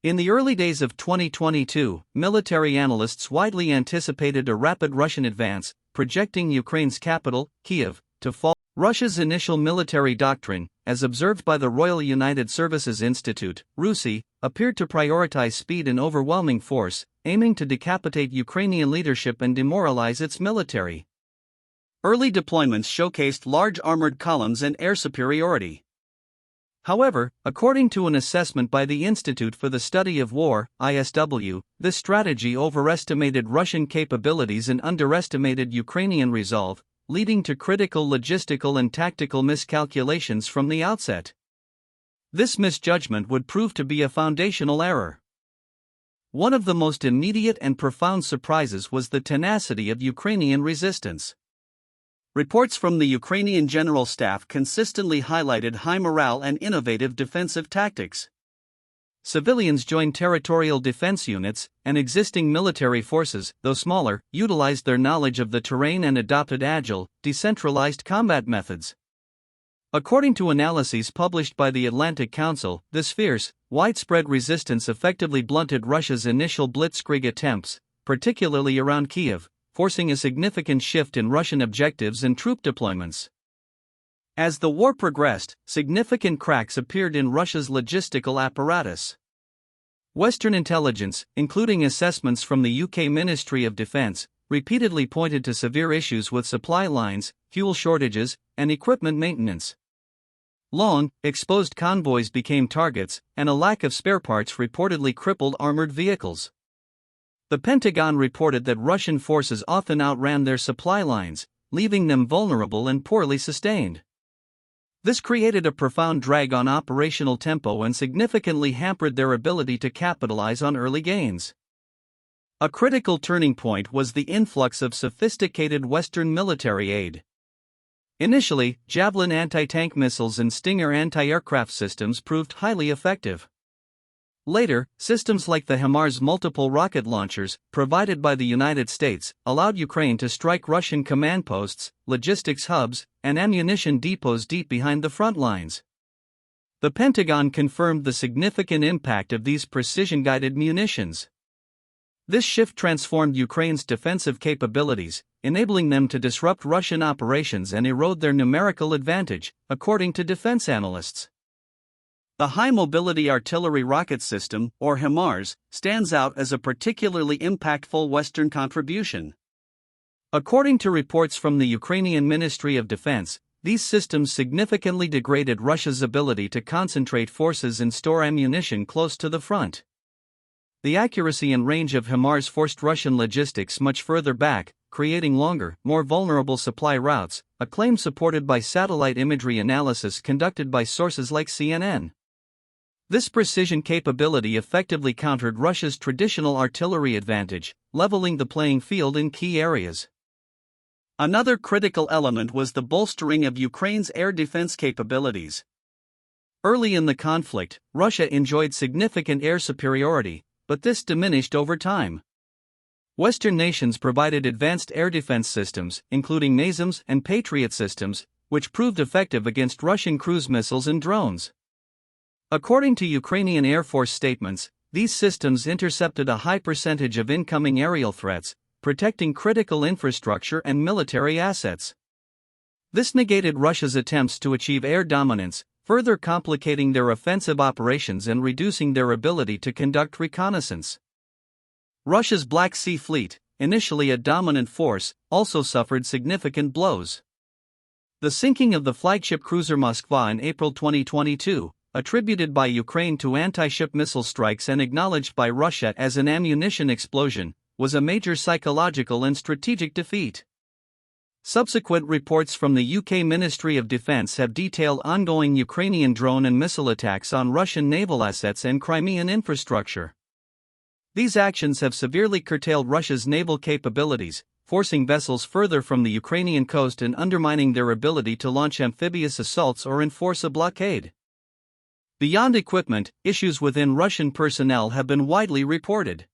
In the early days of 2022, military analysts widely anticipated a rapid Russian advance, projecting Ukraine's capital, Kyiv, to fall. Russia's initial military doctrine, as observed by the Royal United Services Institute, RUSI, appeared to prioritize speed and overwhelming force, aiming to decapitate Ukrainian leadership and demoralize its military. Early deployments showcased large armored columns and air superiority. However, according to an assessment by the Institute for the Study of War, ISW, this strategy overestimated Russian capabilities and underestimated Ukrainian resolve, leading to critical logistical and tactical miscalculations from the outset. This misjudgment would prove to be a foundational error. One of the most immediate and profound surprises was the tenacity of Ukrainian resistance. Reports from the Ukrainian General Staff consistently highlighted high morale and innovative defensive tactics. Civilians joined territorial defense units, and existing military forces, though smaller, utilized their knowledge of the terrain and adopted agile, decentralized combat methods. According to analyses published by the Atlantic Council, this fierce, widespread resistance effectively blunted Russia's initial blitzkrieg attempts, particularly around Kyiv, forcing a significant shift in Russian objectives and troop deployments. As the war progressed, significant cracks appeared in Russia's logistical apparatus. Western intelligence, including assessments from the UK Ministry of Defence, repeatedly pointed to severe issues with supply lines, fuel shortages, and equipment maintenance. Long, exposed convoys became targets, and a lack of spare parts reportedly crippled armored vehicles. The Pentagon reported that Russian forces often outran their supply lines, leaving them vulnerable and poorly sustained. This created a profound drag on operational tempo and significantly hampered their ability to capitalize on early gains. A critical turning point was the influx of sophisticated Western military aid. Initially, Javelin anti-tank missiles and Stinger anti-aircraft systems proved highly effective. Later, systems like the HIMARS multiple rocket launchers, provided by the United States, allowed Ukraine to strike Russian command posts, logistics hubs, and ammunition depots deep behind the front lines. The Pentagon confirmed the significant impact of these precision-guided munitions. This shift transformed Ukraine's defensive capabilities, enabling them to disrupt Russian operations and erode their numerical advantage, according to defense analysts. The High Mobility Artillery Rocket System, or HIMARS, stands out as a particularly impactful Western contribution. According to reports from the Ukrainian Ministry of Defense, these systems significantly degraded Russia's ability to concentrate forces and store ammunition close to the front. The accuracy and range of HIMARS forced Russian logistics much further back, creating longer, more vulnerable supply routes, a claim supported by satellite imagery analysis conducted by sources like CNN. This precision capability effectively countered Russia's traditional artillery advantage, leveling the playing field in key areas. Another critical element was the bolstering of Ukraine's air defense capabilities. Early in the conflict, Russia enjoyed significant air superiority, but this diminished over time. Western nations provided advanced air defense systems, including NASAMS and Patriot systems, which proved effective against Russian cruise missiles and drones. According to Ukrainian Air Force statements, these systems intercepted a high percentage of incoming aerial threats, protecting critical infrastructure and military assets. This negated Russia's attempts to achieve air dominance, further complicating their offensive operations and reducing their ability to conduct reconnaissance. Russia's Black Sea Fleet, initially a dominant force, also suffered significant blows. The sinking of the flagship cruiser Moskva in April 2022, attributed by Ukraine to anti-ship missile strikes and acknowledged by Russia as an ammunition explosion, was a major psychological and strategic defeat. Subsequent reports from the UK Ministry of Defence have detailed ongoing Ukrainian drone and missile attacks on Russian naval assets and Crimean infrastructure. These actions have severely curtailed Russia's naval capabilities, forcing vessels further from the Ukrainian coast and undermining their ability to launch amphibious assaults or enforce a blockade. Beyond equipment, issues within Russian personnel have been widely reported.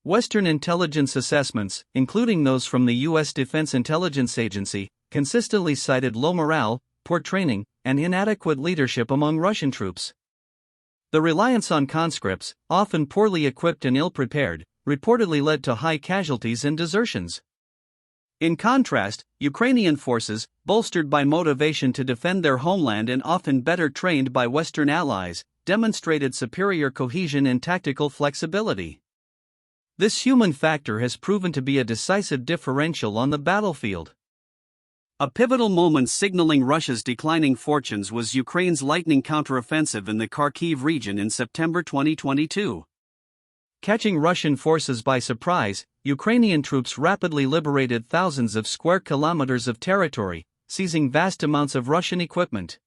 Western intelligence assessments, including those from the U.S. Defense Intelligence Agency, consistently cited low morale, poor training, and inadequate leadership among Russian troops. The reliance on conscripts, often poorly equipped and ill-prepared, reportedly led to high casualties and desertions. In contrast, Ukrainian forces, bolstered by motivation to defend their homeland and often better trained by Western allies, demonstrated superior cohesion and tactical flexibility. This human factor has proven to be a decisive differential on the battlefield. A pivotal moment signaling Russia's declining fortunes was Ukraine's lightning counteroffensive in the Kharkiv region in September 2022. Catching Russian forces by surprise, Ukrainian troops rapidly liberated thousands of square kilometers of territory, seizing vast amounts of Russian equipment.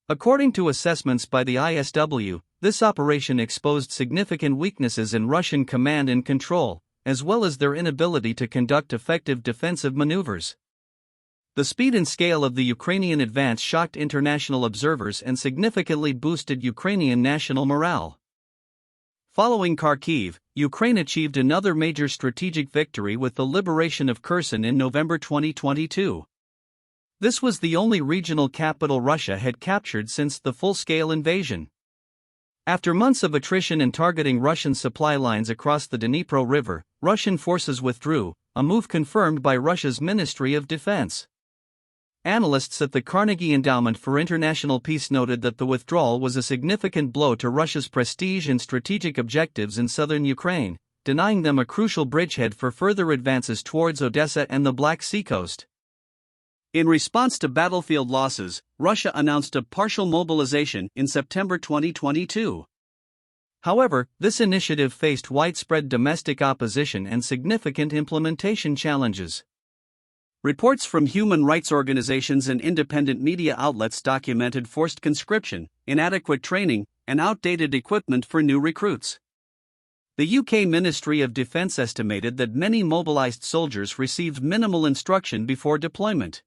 According to assessments by the ISW, this operation exposed significant weaknesses in Russian command and control, as well as their inability to conduct effective defensive maneuvers. The speed and scale of the Ukrainian advance shocked international observers and significantly boosted Ukrainian national morale. Following Kharkiv, Ukraine achieved another major strategic victory with the liberation of Kherson in November 2022. This was the only regional capital Russia had captured since the full-scale invasion. After months of attrition and targeting Russian supply lines across the Dnipro River, Russian forces withdrew, a move confirmed by Russia's Ministry of Defense. Analysts at the Carnegie Endowment for International Peace noted that the withdrawal was a significant blow to Russia's prestige and strategic objectives in southern Ukraine, denying them a crucial bridgehead for further advances towards Odessa and the Black Sea coast. In response to battlefield losses, Russia announced a partial mobilization in September 2022. However, this initiative faced widespread domestic opposition and significant implementation challenges. Reports from human rights organizations and independent media outlets documented forced conscription, inadequate training, and outdated equipment for new recruits. The UK Ministry of Defence estimated that many mobilized soldiers received minimal instruction before deployment.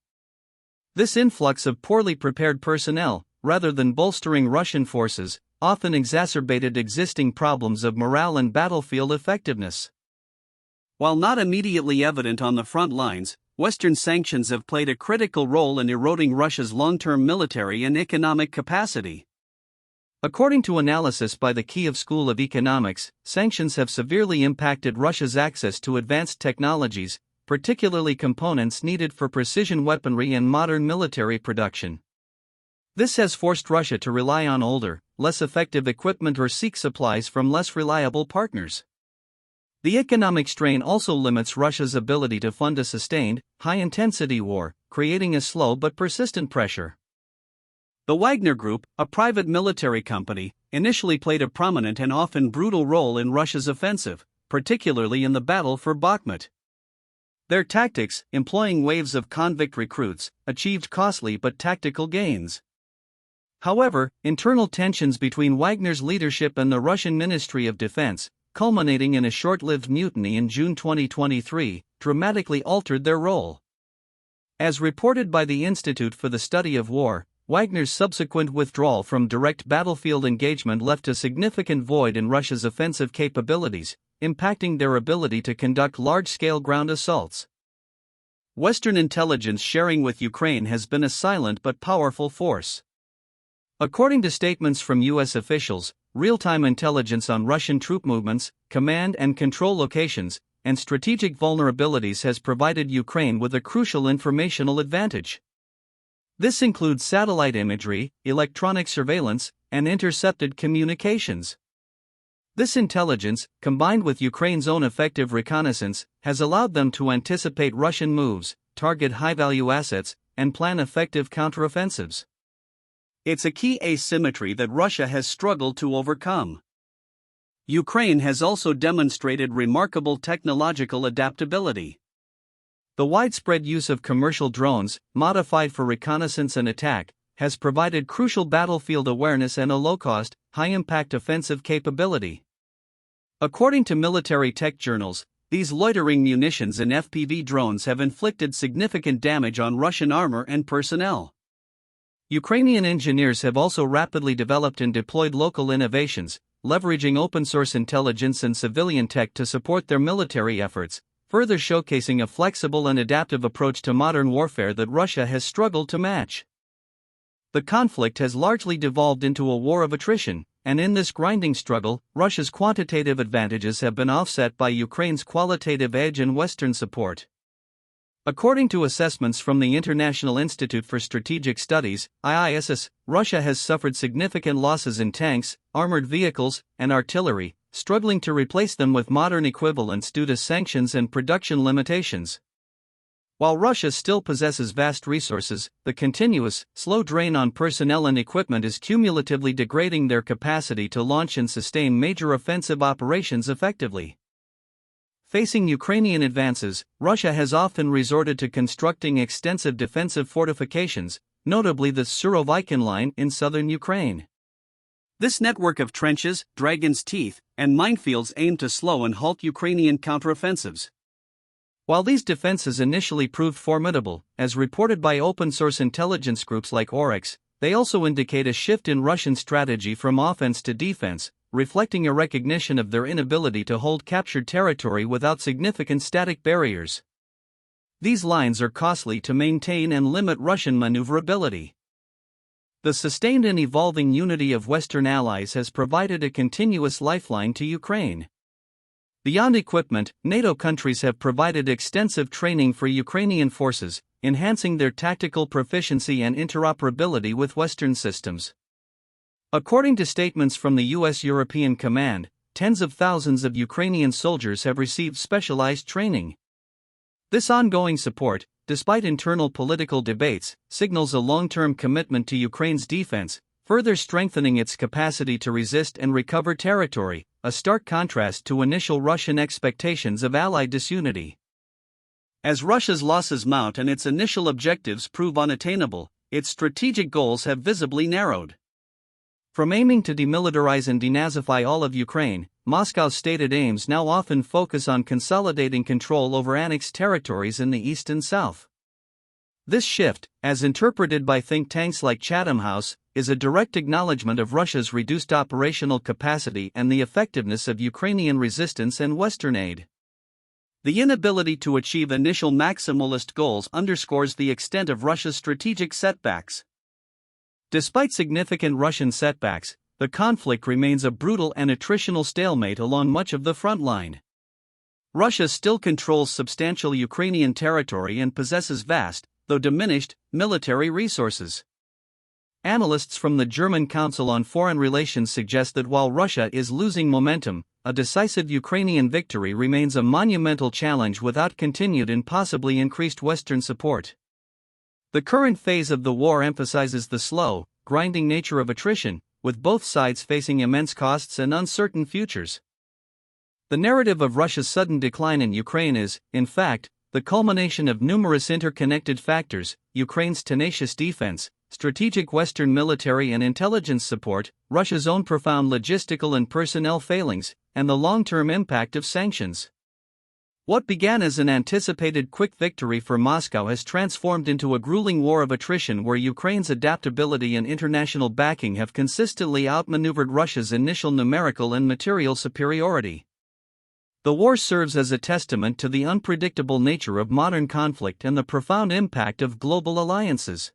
This influx of poorly prepared personnel, rather than bolstering Russian forces, often exacerbated existing problems of morale and battlefield effectiveness. While not immediately evident on the front lines, Western sanctions have played a critical role in eroding Russia's long-term military and economic capacity. According to analysis by the Kiev School of Economics, sanctions have severely impacted Russia's access to advanced technologies, particularly components needed for precision weaponry and modern military production. This has forced Russia to rely on older, less effective equipment or seek supplies from less reliable partners. The economic strain also limits Russia's ability to fund a sustained, high-intensity war, creating a slow but persistent pressure. The Wagner Group, a private military company, initially played a prominent and often brutal role in Russia's offensive, particularly in the battle for Bakhmut. Their tactics, employing waves of convict recruits, achieved costly but tactical gains. However, internal tensions between Wagner's leadership and the Russian Ministry of Defense, culminating in a short-lived mutiny in June 2023, dramatically altered their role. As reported by the Institute for the Study of War, Wagner's subsequent withdrawal from direct battlefield engagement left a significant void in Russia's offensive capabilities, impacting their ability to conduct large-scale ground assaults. Western intelligence sharing with Ukraine has been a silent but powerful force. According to statements from U.S. officials, real-time intelligence on Russian troop movements, command and control locations, and strategic vulnerabilities has provided Ukraine with a crucial informational advantage. This includes satellite imagery, electronic surveillance, and intercepted communications. This intelligence, combined with Ukraine's own effective reconnaissance, has allowed them to anticipate Russian moves, target high-value assets, and plan effective counteroffensives. It's a key asymmetry that Russia has struggled to overcome. Ukraine has also demonstrated remarkable technological adaptability. The widespread use of commercial drones, modified for reconnaissance and attack, has provided crucial battlefield awareness and a low-cost, high-impact offensive capability. According to military tech journals, these loitering munitions and FPV drones have inflicted significant damage on Russian armor and personnel. Ukrainian engineers have also rapidly developed and deployed local innovations, leveraging open-source intelligence and civilian tech to support their military efforts, further showcasing a flexible and adaptive approach to modern warfare that Russia has struggled to match. The conflict has largely devolved into a war of attrition, and in this grinding struggle, Russia's quantitative advantages have been offset by Ukraine's qualitative edge and Western support. According to assessments from the International Institute for Strategic Studies, IISS, Russia has suffered significant losses in tanks, armored vehicles, and artillery, struggling to replace them with modern equivalents due to sanctions and production limitations. While Russia still possesses vast resources, the continuous, slow drain on personnel and equipment is cumulatively degrading their capacity to launch and sustain major offensive operations effectively. Facing Ukrainian advances, Russia has often resorted to constructing extensive defensive fortifications, notably the Surovikin line in southern Ukraine. This network of trenches, dragon's teeth, and minefields aimed to slow and halt Ukrainian counteroffensives. While these defenses initially proved formidable, as reported by open-source intelligence groups like Oryx, they also indicate a shift in Russian strategy from offense to defense, reflecting a recognition of their inability to hold captured territory without significant static barriers. These lines are costly to maintain and limit Russian maneuverability. The sustained and evolving unity of Western allies has provided a continuous lifeline to Ukraine. Beyond equipment, NATO countries have provided extensive training for Ukrainian forces, enhancing their tactical proficiency and interoperability with Western systems. According to statements from the U.S. European Command, tens of thousands of Ukrainian soldiers have received specialized training. This ongoing support, despite internal political debates, signals a long-term commitment to Ukraine's defense, further strengthening its capacity to resist and recover territory, a stark contrast to initial Russian expectations of Allied disunity. As Russia's losses mount and its initial objectives prove unattainable, its strategic goals have visibly narrowed. From aiming to demilitarize and denazify all of Ukraine, Moscow's stated aims now often focus on consolidating control over annexed territories in the east and south. This shift, as interpreted by think tanks like Chatham House, is a direct acknowledgement of Russia's reduced operational capacity and the effectiveness of Ukrainian resistance and Western aid. The inability to achieve initial maximalist goals underscores the extent of Russia's strategic setbacks. Despite significant Russian setbacks, the conflict remains a brutal and attritional stalemate along much of the front line. Russia still controls substantial Ukrainian territory and possesses vast, though diminished, military resources. Analysts from the German Council on Foreign Relations suggest that while Russia is losing momentum, a decisive Ukrainian victory remains a monumental challenge without continued and possibly increased Western support. The current phase of the war emphasizes the slow, grinding nature of attrition, with both sides facing immense costs and uncertain futures. The narrative of Russia's sudden decline in Ukraine is, in fact, the culmination of numerous interconnected factors: Ukraine's tenacious defense, strategic Western military and intelligence support, Russia's own profound logistical and personnel failings, and the long-term impact of sanctions. What began as an anticipated quick victory for Moscow has transformed into a grueling war of attrition where Ukraine's adaptability and international backing have consistently outmaneuvered Russia's initial numerical and material superiority. The war serves as a testament to the unpredictable nature of modern conflict and the profound impact of global alliances.